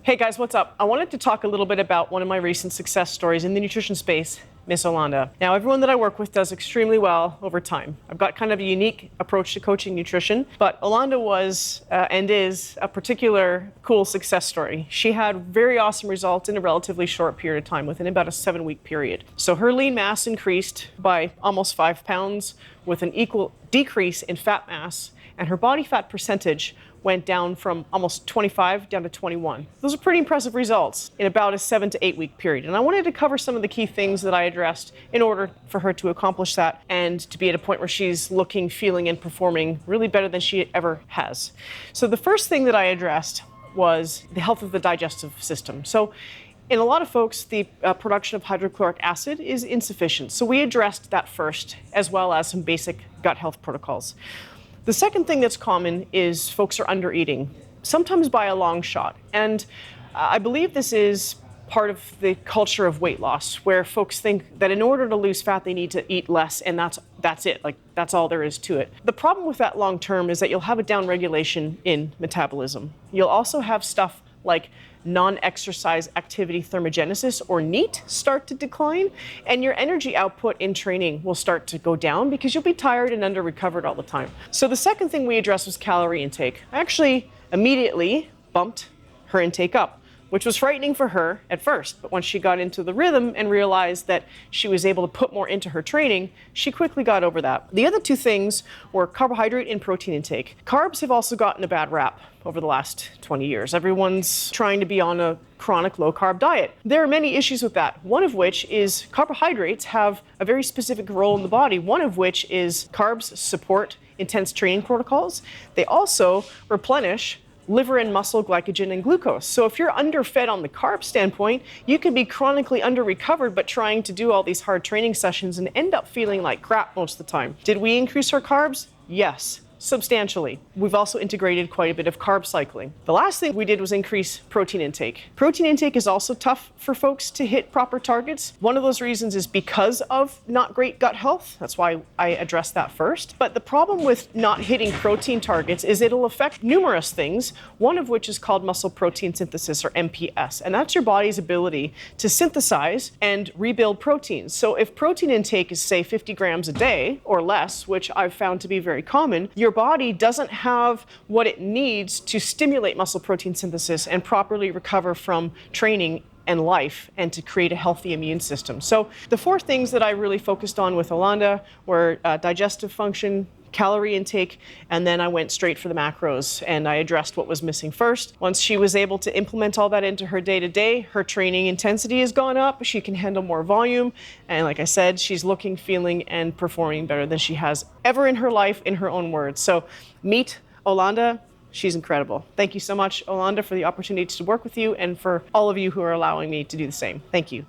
Hey guys, what's up? I wanted to talk a little bit about one of my recent success stories in the nutrition space, Miss Holanda. Now, everyone that I work with does extremely well over time. I've got kind of a unique approach to coaching nutrition, but Holanda was and is a particular cool success story. She had very awesome results in a relatively short period of time, within about a 7-week period. So her lean mass increased by almost 5 pounds with an equal decrease in fat mass, and her body fat percentage went down from almost 25 down to 21. Those are pretty impressive results in about a 7 to 8 week period. And I wanted to cover some of the key things that I addressed in order for her to accomplish that and to be at a point where she's looking, feeling, and performing really better than she ever has. So the first thing that I addressed was the health of the digestive system. So in a lot of folks, the production of hydrochloric acid is insufficient. So we addressed that first, as well as some basic gut health protocols. The second thing that's common is folks are under eating, sometimes by a long shot. And I believe this is part of the culture of weight loss, where folks think that in order to lose fat, they need to eat less, and that's it. Like, that's all there is to it. The problem with that long term is that you'll have a downregulation in metabolism. You'll also have stuff like non-exercise activity thermogenesis, or NEAT, start to decline, and your energy output in training will start to go down because you'll be tired and under-recovered all the time. So the second thing we addressed was calorie intake. I actually immediately bumped her intake up, which was frightening for her at first. But once she got into the rhythm and realized that she was able to put more into her training, she quickly got over that. The other two things were carbohydrate and protein intake. Carbs have also gotten a bad rap over the last 20 years. Everyone's trying to be on a chronic low-carb diet. There are many issues with that, one of which is carbohydrates have a very specific role in the body, one of which is carbs support intense training protocols. They also replenish liver and muscle glycogen and glucose. So if you're underfed on the carb standpoint, you could be chronically under-recovered but trying to do all these hard training sessions and end up feeling like crap most of the time. Did we increase our carbs? Yes, substantially. We've also integrated quite a bit of carb cycling. The last thing we did was increase protein intake. Protein intake is also tough for folks to hit proper targets. One of those reasons is because of not great gut health. That's why I addressed that first. But the problem with not hitting protein targets is it'll affect numerous things, one of which is called muscle protein synthesis, or MPS. And that's your body's ability to synthesize and rebuild proteins. So if protein intake is, say, 50 grams a day or less, which I've found to be very common, your body doesn't have what it needs to stimulate muscle protein synthesis and properly recover from training and life and to create a healthy immune system. So the 4 things that I really focused on with Holanda were digestive function, calorie intake, and then I went straight for the macros and I addressed what was missing first. Once she was able to implement all that into her day-to-day, her training intensity has gone up, she can handle more volume, and like I said, she's looking, feeling, and performing better than she has ever in her life, in her own words. So meet Holanda. She's incredible. Thank you so much, Holanda, for the opportunity to work with you and for all of you who are allowing me to do the same. Thank you.